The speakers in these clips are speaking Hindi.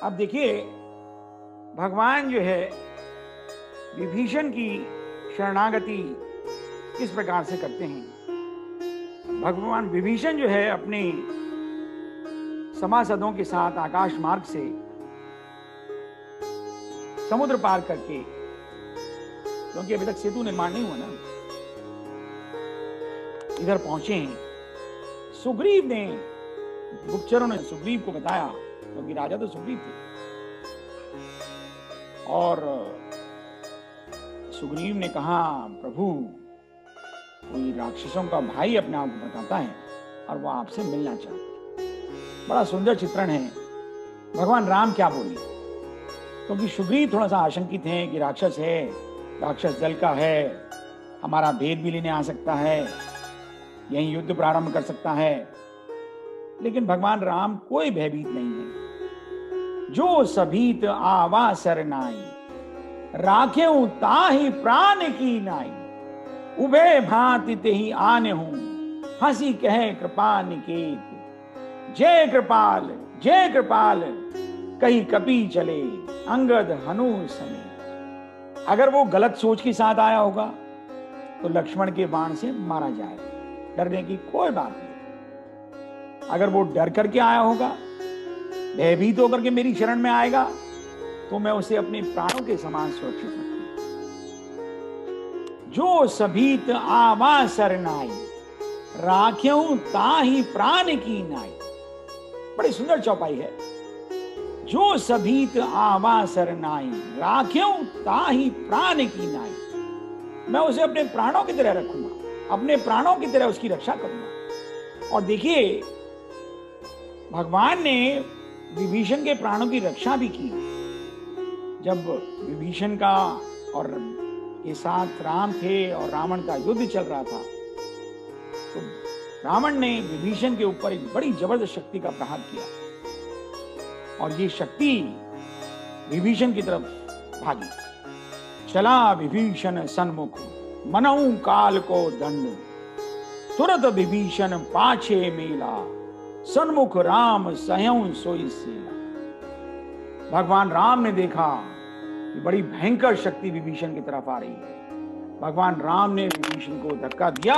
अब देखिए, भगवान जो है विभीषण की शरणागति किस प्रकार से करते हैं। भगवान विभीषण जो है अपने सभासदों के साथ आकाश मार्ग से समुद्र पार करके, क्योंकि अभी तक सेतु निर्माण नहीं हुआ ना, इधर पहुंचे हैं। सुग्रीव ने, गुप्तचरों ने सुग्रीव को बताया, क्योंकि राजा तो सुग्रीव थे, और सुग्रीव ने कहा, प्रभु कोई राक्षसों का भाई अपने आप को बताता है और वो आपसे मिलना चाहता है। बड़ा सुंदर चित्रण है। भगवान राम क्या बोले, क्योंकि सुग्रीव थोड़ा सा आशंकित है कि राक्षस है, राक्षस दल का है, हमारा भेद भी लेने आ सकता है, यही युद्ध प्रारंभ कर सकता है। लेकिन भगवान राम कोई भयभीत नहीं है। जो सभीत आवा सरनाई, राखेऊ ताहि प्राण की नाई, उभे भांति तेहि आने हूं, हंसी कहे कृपा निकेत, जय कृपाल जय कृपाल, कहीं कपी चले अंगद हनु समेत। अगर वो गलत सोच के साथ आया होगा तो लक्ष्मण के बाण से मारा जाएगा, डरने की कोई बात नहीं। अगर वो डर करके आया होगा, भयभीत होकर के मेरी शरण में आएगा, तो मैं उसे अपने प्राणों के समान सुरक्षित रखूंगा। जो सभीत आवा सरनाई, राख्यऊ ताहि प्राण की नाई। बड़ी सुंदर चौपाई है। जो सभीत आवा सरनाई, राख्यऊ ताहि प्राण की नाई। मैं उसे अपने प्राणों की तरह रखूंगा, अपने प्राणों की तरह उसकी रक्षा करूंगा। और देखिए, भगवान ने विभीषण के प्राणों की रक्षा भी की। जब विभीषण का और के साथ राम थे और रावण का युद्ध चल रहा था, तो रावण ने विभीषण के ऊपर एक बड़ी जबरदस्त शक्ति का प्रहार किया, और ये शक्ति विभीषण की तरफ भागी। चला विभीषण सन्मुख, मनऊ काल को दंड, तुरत विभीषण पाछे मेला, सन्मुख राम सहयऊ सोई सेला। भगवान राम ने देखा कि बड़ी भयंकर शक्ति विभीषण की तरफ आ रही है। भगवान राम ने विभीषण को धक्का दिया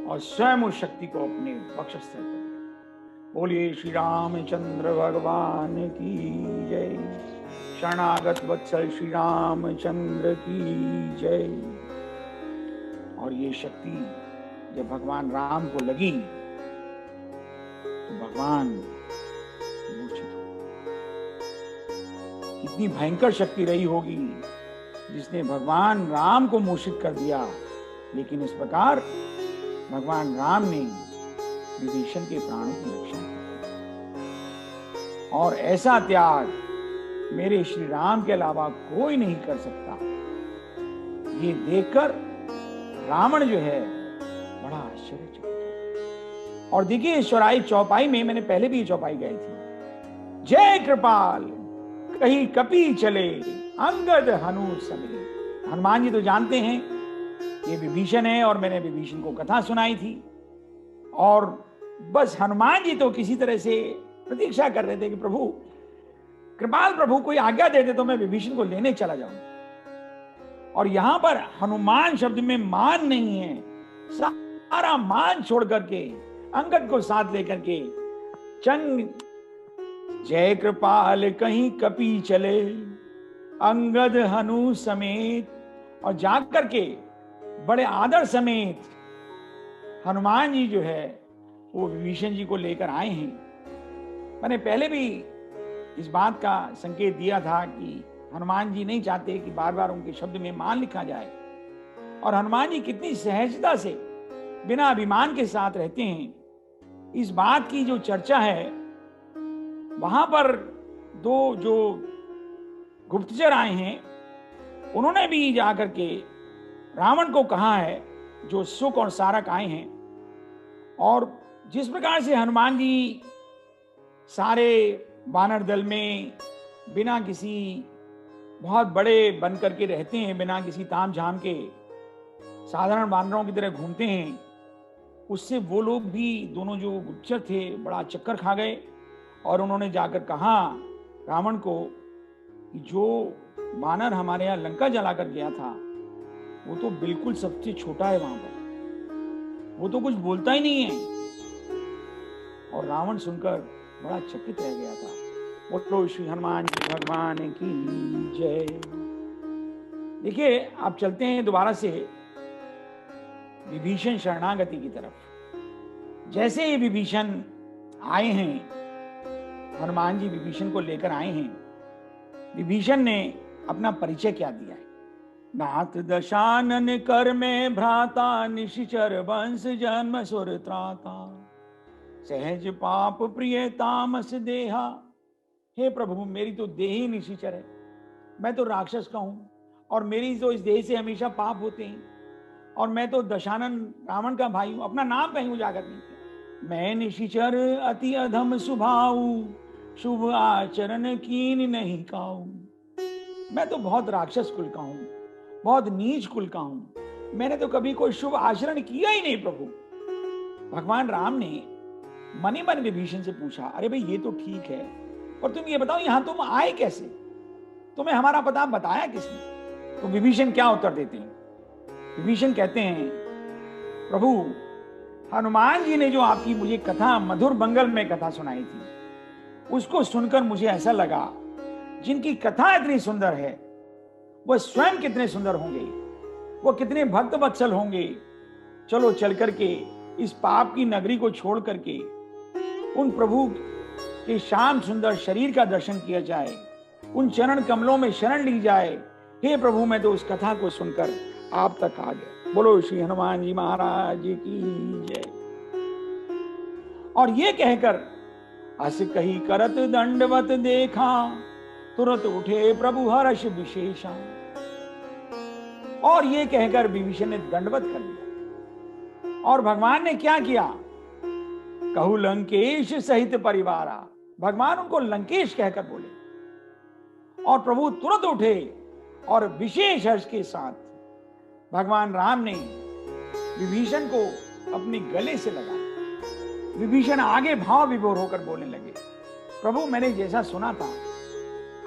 और स्वयं उस शक्ति को अपने वक्षस्थल पर दिया। बोलिए श्री रामचंद्र भगवान की जय। शरणागत वत्सल श्री रामचंद्र की जय। और ये शक्ति जब भगवान राम को लगी तो भगवान मूर्छित हो। कितनी भयंकर शक्ति रही होगी जिसने भगवान राम को मूर्छित कर दिया, लेकिन इस प्रकार भगवान राम ने विभीषण के प्राणों की रक्षा की। और ऐसा त्याग मेरे श्री राम के अलावा कोई नहीं कर सकता। ये देखकर रावण जो है बड़ा आश्चर्यचकित। और देखिए, इस चौपाई में मैंने पहले भी ये चौपाई गाई थी। जय कृपाल कहीं कपी चले, अंगद हनु समेत। हनुमान जी तो जानते हैं ये विभीषण है, और मैंने विभीषण को कथा सुनाई थी, और बस हनुमान जी तो किसी तरह से प्रतीक्षा कर रहे थे कि प्रभु, कृपाल प्रभु कोई आज्ञा दे दे तो मैं विभीषण को लेने चला जाऊं। और यहां पर हनुमान शब्द में मान नहीं है, सारा मान छोड़ करके अंगद को साथ लेकर के चंग जय कृपाल कहीं कपी चले, अंगद हनु समेत। और जाकर के बड़े आदर समेत हनुमान जी जो है वो विभीषण जी को लेकर आए हैं। मैंने पहले भी इस बात का संकेत दिया था कि हनुमान जी नहीं चाहते कि बार बार उनके शब्द में मान लिखा जाए, और हनुमान जी कितनी सहजता से बिना अभिमान के साथ रहते हैं। इस बात की जो चर्चा है, वहां पर दो जो गुप्तचर आए हैं उन्होंने भी जाकर के रावण को कहा है, जो सुख और सारक आए हैं। और जिस प्रकार से हनुमान जी सारे वानर दल में बिना किसी बहुत बड़े बन करके रहते हैं, बिना किसी ताम झाम के साधारण वानरों की तरह घूमते हैं, उससे वो लोग भी, दोनों जो गुप्तचर थे, बड़ा चक्कर खा गए। और उन्होंने जाकर कहा रावण को कि जो वानर हमारे यहाँ लंका जलाकर गया था वो तो बिल्कुल सबसे छोटा है वहां पर, वो तो कुछ बोलता ही नहीं है। और रावण सुनकर बड़ा चकित रह गया था। बोलो श्री हनुमान जी भगवान की जय। देखिए, आप चलते हैं दोबारा से विभीषण शरणागति की तरफ। जैसे ही विभीषण आए हैं, हनुमान जी विभीषण को लेकर आए हैं, विभीषण ने अपना परिचय क्या दिया है। नाथ दशानन कर में भ्राता, निशिचर वंश जन्म सुर त्राता, सहज पाप प्रिय तामस देहा। हे प्रभु, मेरी तो देह ही निशिचर है, मैं तो राक्षस का हूं और मेरी तो इस देह से हमेशा पाप होते हैं, और मैं तो दशानन रावण का भाई हूं, अपना नाम कहीं उजागर नहीं किया। मैं निशिचर अति अधम स्वभाव, शुभ आचरण कीन नहीं काऊ। मैं तो बहुत राक्षस कुल का हूं, बहुत नीच कुल का हूं, मैंने तो कभी कोई शुभ आचरण किया ही नहीं प्रभु। भगवान राम ने मनी मन विभीषण से पूछा, अरे भाई ये तो ठीक है, और तुम ये बताओ यहां तुम आए कैसे, तुम्हें हमारा पता बताया किसने? तो विभीषण क्या उत्तर देते हैं? विभीषण कहते हैं, प्रभु हनुमान जी ने जो आपकी मुझे कथा मधुर मंगल में कथा सुनाई थी, उसको सुनकर मुझे ऐसा लगा जिनकी कथा इतनी सुंदर है वह स्वयं कितने सुंदर होंगे, वो कितने भक्त वत्सल होंगे। चलो चल करके इस पाप की नगरी को छोड़ करके उन प्रभु के श्याम सुंदर शरीर का दर्शन किया जाए, उन चरण कमलों में शरण ली जाए। हे प्रभु, मैं तो उस कथा को सुनकर आप तक आ गया। बोलो श्री हनुमान जी महाराज की जय। और ये कहकर अस कही करत दंडवत देखा, तुरंत उठे प्रभु हर्ष विशेषा। और ये कहकर विभीषण ने दंडवत कर दिया। और भगवान ने क्या किया? कहु लंकेश सहित परिवारा, भगवान उनको लंकेश कहकर बोले। और प्रभु तुरंत उठे और विशेष हर्ष के साथ भगवान राम ने विभीषण को अपने गले से लगाया। विभीषण आगे भाव विभोर होकर बोलने लगे, प्रभु मैंने जैसा सुना था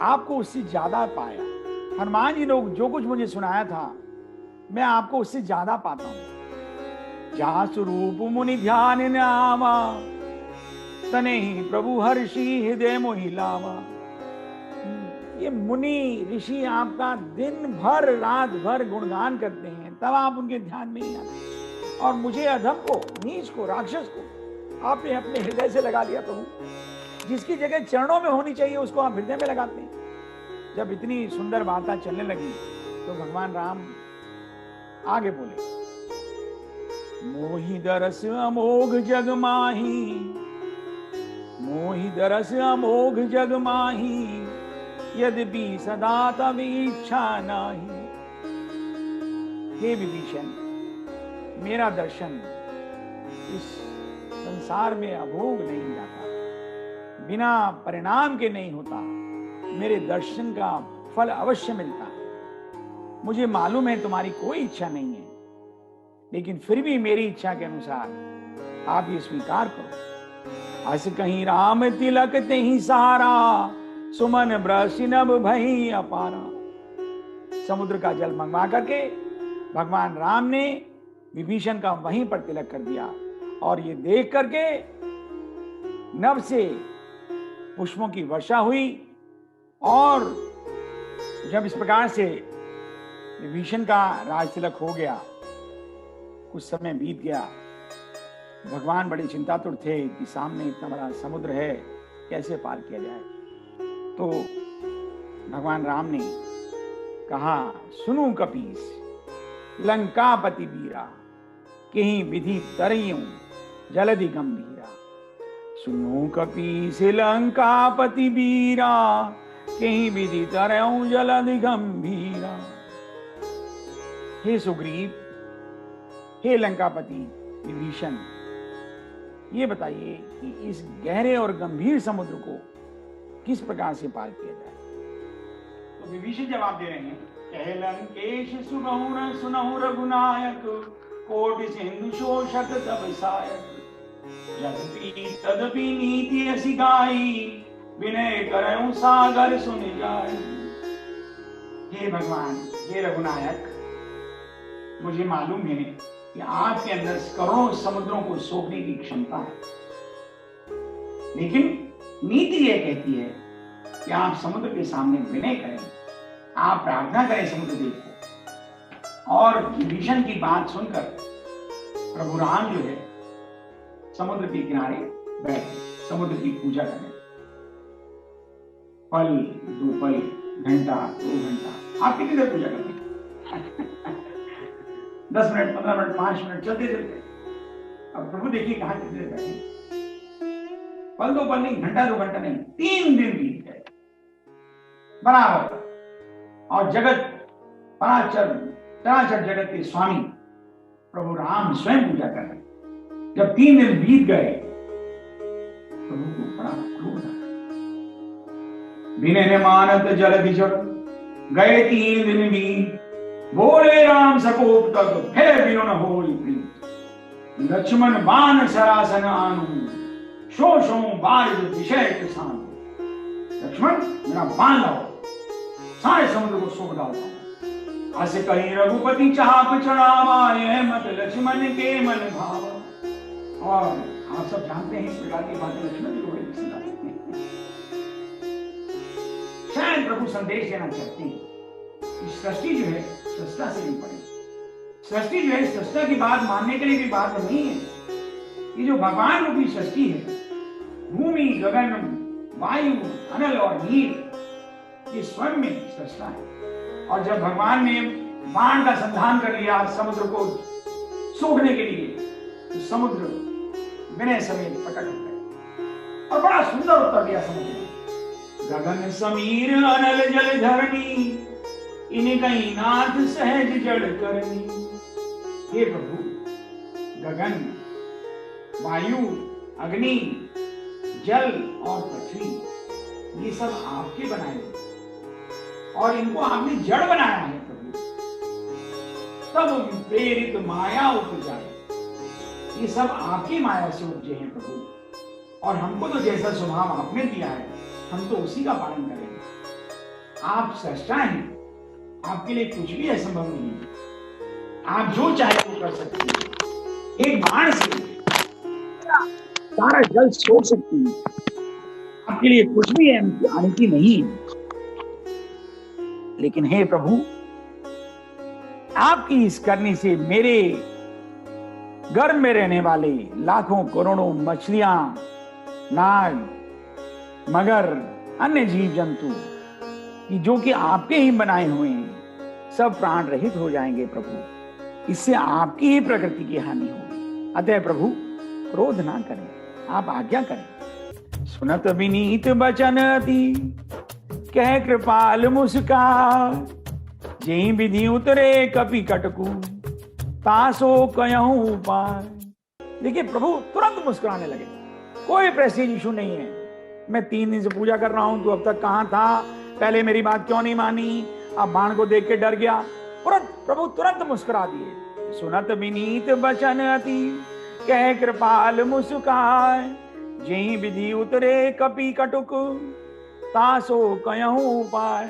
आपको उससे ज्यादा पाया। हनुमान जी ने जो कुछ मुझे सुनाया था मैं आपको उससे ज्यादा पाता हूं। जहां स्वरूप मुनि ध्यान न आवा, तने ही प्रभु हर्षि हृदय मोहि लावा। ये मुनि ऋषि आपका दिन भर रात भर गुणगान करते हैं, तब आप उनके ध्यान में नहीं आते। और मुझे अधम को, नीच को, राक्षस को आपने अपने हृदय से लगा लिया प्रभु। जिसकी जगह चरणों में होनी चाहिए उसको आप हृदय में लगाते हैं। जब इतनी सुंदर वार्ता चलने लगी तो भगवान राम आगे बोले, मोहि दरस अमोघ जग माही, मोहि दरस अमोघ जग माही, यद्यपि सदा तव इच्छा नाही। हे विभीषण, मेरा दर्शन इस संसार में अभोग नहीं जाता, बिना परिणाम के नहीं होता। मेरे दर्शन का फल अवश्य मिलता है। मुझे मालूम है तुम्हारी कोई इच्छा नहीं है, लेकिन फिर भी मेरी इच्छा के अनुसार आप ये स्वीकार करो। अस कहीं राम तिलक तेहि सहारा, सुमन ब्रसि नभ भई अपारा। समुद्र का जल मंगवा करके भगवान राम ने विभीषण का वहीं पर तिलक कर दिया। और ये देख करके नभ से पुष्पों की वर्षा हुई। और जब इस प्रकार से विभीषण का राज तिलक हो गया, कुछ समय बीत गया, भगवान बड़ी चिंतातुर थे कि सामने इतना बड़ा समुद्र है, कैसे पार किया जाए। तो भगवान राम ने कहा, सुनु कपीस लंकापति वीरा, कहीं विधि तरयू जलधि गंभीरा। सुनो कपीस लंकापति वीरा, कहीं विधि तरयू जलधि गंभीरा। हे सुग्रीव, हे लंकापति विभीषण, ये बताइए कि इस गहरे और गंभीर समुद्र को किस प्रकार से पार किया जाए। तो विभीषण जवाब दे रहे हैं, कहे लंकेश सुनहुँ सुनहुँ रघुनायक, कोटि सिंधु शोषक तब सायक। यद्यपि तदपि नीति असि गाई, विनय करऊं सागर सुन जाए। हे भगवान, हे रघुनायक, मुझे मालूम है कि आपके अंदर करोड़ों समुद्रों को सोखने की क्षमता है, लेकिन नीति यह कहती है कि आप समुद्र के सामने विनय करें, आप प्रार्थना करें समुद्र देव को। और विभीषण की बात सुनकर प्रभु राम जो है समुद्र के किनारे बैठे, समुद्र की पूजा करें। पल दो पल, घंटा दो घंटा, आप कितनी देर पूजा करते हैं? 10 मिनट, 15 मिनट, 5 मिनट चलते चलते। अब प्रभु देखिए कहां कितनी देर बैठे। पल दो पल नहीं, घंटा दो घंटा नहीं, 3 दिन बीत गए बराबर। और जगत चराचर जगत के स्वामी प्रभु राम स्वयं पूजा कर रहे। जब 3 दिन बीत गए, प्रभु को बड़ा क्रोध आया। विनय मानत जलधि चढ़ गए 3 दिन बीत, बोले राम सकोप तक फिर बिनु न होई प्रीत। लक्ष्मण बाण सरासन आनु, शो शो बारिद विषय किसान। लक्ष्मण मेरा बाण लाओ, सारे समुद्र को सोख डालता हूं। अस कहीं रघुपति चाप चढ़ावा, यह मत लक्ष्मण के मन भावा। और आप सब जानते हैं इस प्रकार की बातें लक्ष्मण जी को बड़ी पसंद आती हैं। शायद प्रभु संदेश देना चाहते हैं। सृष्टि जो है सृष्टा से भी पड़े, सृष्टि जो है सृष्टा की बात मानने के लिए भी बात नहीं है। ये जो भगवान रूपी सृष्टि है, भूमि, गगन, वायु, अनल और नील, ये स्वयं में सृष्टा है। और जब भगवान ने बाण का संधान कर लिया समुद्र को सूखने के लिए, तो समुद्र विनय समेत प्रकट हो गए और बड़ा सुंदर उत्तर दिया समुद्र ने। गगन समीर अनल जल धरणी, इन कहीं नाथ सहज जड़ करनी। हे प्रभु, गगन, वायु, अग्नि, जल और पृथ्वी, ये सब आपके बनाए और इनको आपने जड़ बनाया है प्रभु। तब प्रेरित माया उपजाए, ये सब आपकी माया से उपजे हैं प्रभु। और हमको तो जैसा स्वभाव आपने दिया है, हम तो उसी का पालन करेंगे। आप सृष्टा हैं, आपके लिए कुछ भी असंभव नहीं है। आप जो चाहे वो कर सकते हैं। एक बाण से सारा जल सोख सकती है, आपके लिए कुछ भी है आने की नहीं है। लेकिन हे प्रभु, आपकी इस करने से मेरे गर्भ में रहने वाले लाखों करोड़ों मछलियां, नाग, मगर, अन्य जीव जंतु जो कि आपके ही बनाए हुए हैं, सब प्राण रहित हो जाएंगे प्रभु। इससे आपकी ही प्रकृति की हानि होगी। अतः प्रभु क्रोध ना करें, आप आज्ञा करें। सुनत विनीत बचन अति, कह कृपाल मुस्कान। जेहि विधि उतरे कपि कटकू, तासो कयहूं उपाय। देखिए प्रभु तुरंत मुस्कुराने लगे। कोई प्रेस्टीज इशू नहीं है। मैं 3 दिन से पूजा कर रहा हूं, तू अब तक कहां था? पहले मेरी बात क्यों नहीं मानी? अब बाण को देख के डर गया। प्रभु तुरंत मुस्कुरा दिए। सुनत विनीत बचन अति, कह कृपाल मुस्काय। जेहि विधि उतरे कपि कटुक, तासो कयहूं उपाय।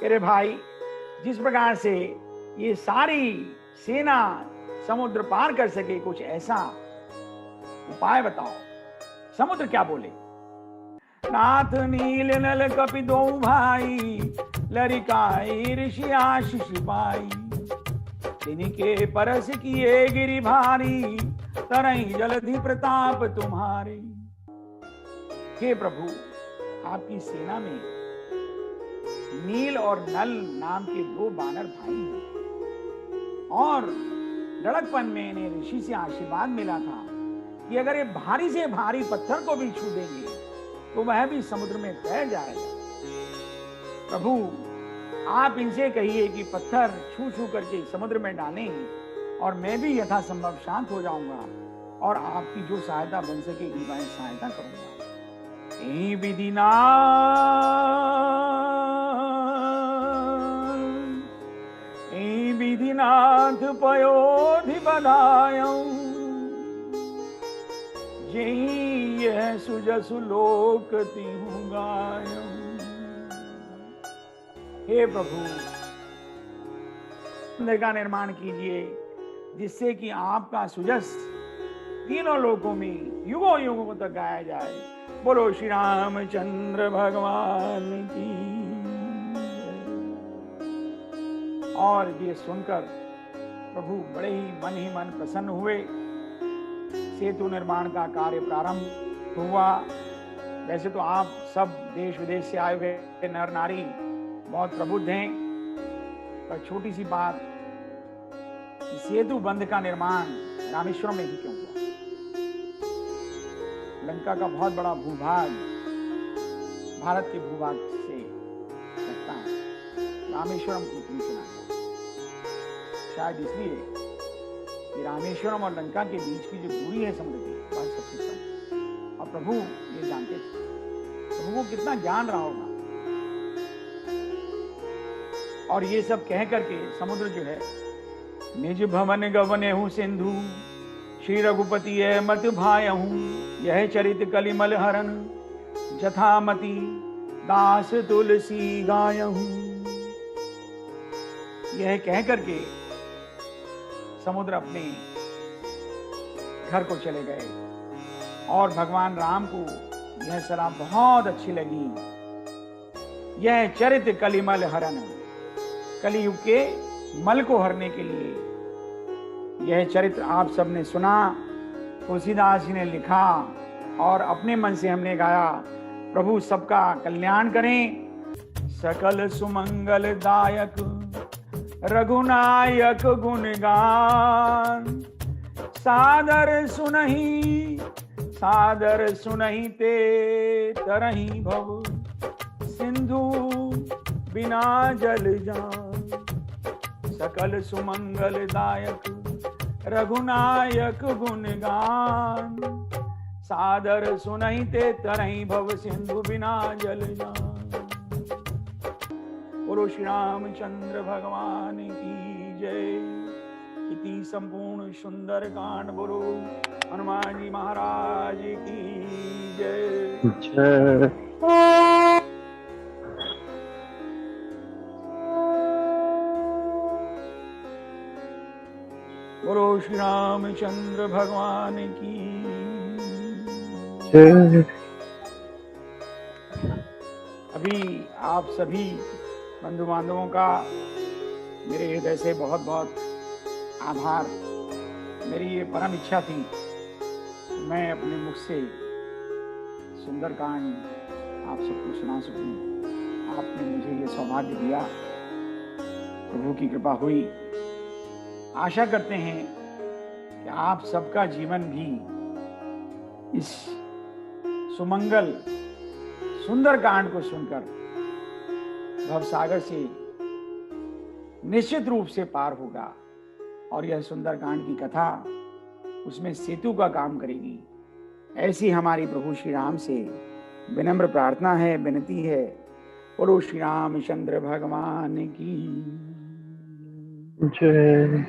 अरे भाई, जिस प्रकार से ये सारी सेना समुद्र पार कर सके, कुछ ऐसा उपाय बताओ। समुद्र क्या बोले? नाथ नील नल कपि दो भाई, लरिकाई ऋषि आशीष पाई। तिनके परस किए गिरि भारी, तरई जलधि प्रताप तुम्हारे। हे प्रभु, आपकी सेना में नील और नल नाम के 2 बानर भाई हैं। और लड़कपन में इन्हें ऋषि से आशीर्वाद मिला था कि अगर ये भारी से भारी पत्थर को भी छू देंगे तो वह भी समुद्र में तैर जाएगा। प्रभु, आप इनसे कहिए कि पत्थर छू छू करके समुद्र में डालें, और मैं भी यथासंभव शांत हो जाऊंगा और आपकी जो सहायता बन सकेगी वह सहायता करूंगा। यही विधि विधिनाथ पयोधि बधायऊं। जेहि यह सुझ जसु लोक तिहु गायहु। हे प्रभु, मंदिर का निर्माण कीजिए जिससे कि आपका सुजस तीनों लोकों में युगों युगों तक गाया जाए। बोलो श्री रामचंद्र भगवान की। और ये सुनकर प्रभु बड़े ही मन प्रसन्न हुए। सेतु निर्माण का कार्य प्रारंभ हुआ। वैसे तो आप सब देश विदेश से आए हुए नर नारी बहुत प्रबुद्ध हैं, पर छोटी सी बात, सेतु बंध का निर्माण रामेश्वरम में ही क्यों हुआ? लंका का बहुत बड़ा भूभाग भारत के भूभाग से लगता है, रामेश्वरम को क्यों चुना गया? शायद इसलिए कि रामेश्वरम और लंका के बीच की जो दूरी है समुद्र की, वह सबसे कम। और प्रभु ये जानते थे, प्रभु को कितना ज्ञान रहा होगा। और ये सब कह करके समुद्र जो है, निज भवन गवने हूँ सिंधु, श्री रघुपति है मत भायहूँ, यह चरित कलिमल हरन, जथामति दास तुलसी गायहूँ। यह कह करके समुद्र अपने घर को चले गए। और भगवान राम को यह सलाह बहुत अच्छी लगी। यह चरित कलिमल हरन, कलियुग के मल को हरने के लिए यह चरित्र आप सबने सुना, तुलसीदास जी ने लिखा और अपने मन से हमने गाया। प्रभु सबका कल्याण करें। सकल सुमंगल दायक रघुनायक गुणगान, सादर सुनहि ते तरहि भव, सिंधु बिना जल जान। सकल सुमंगल दायक रघुनायक गुणगान, सादर सुनहि ते तरहि भव, सिंधु बिना जल जान। बोलो श्री रामचंद्र भगवान की जय। इति संपूर्ण सुंदर कांड। बोलो हनुमान जी महाराज की जय। बोलो श्री रामचंद्र भगवान की जय। अभी आप सभी बंधु बांधवों का मेरे हृदय से बहुत बहुत आभार। मेरी ये परम इच्छा थी मैं अपने मुख से सुंदरकांड आप सबको सुना सकूं। आपने मुझे ये सौभाग्य दिया, प्रभु की कृपा हुई। आशा करते हैं कि आप सबका जीवन भी इस सुमंगल सुंदर कांड को सुनकर भवसागर से निश्चित रूप से पार होगा। और यह सुंदर कांड की कथा उसमें सेतु का काम करेगी, ऐसी हमारी प्रभु श्री राम से विनम्र प्रार्थना है, विनती है। बोलो श्री रामचंद्र भगवान की जय।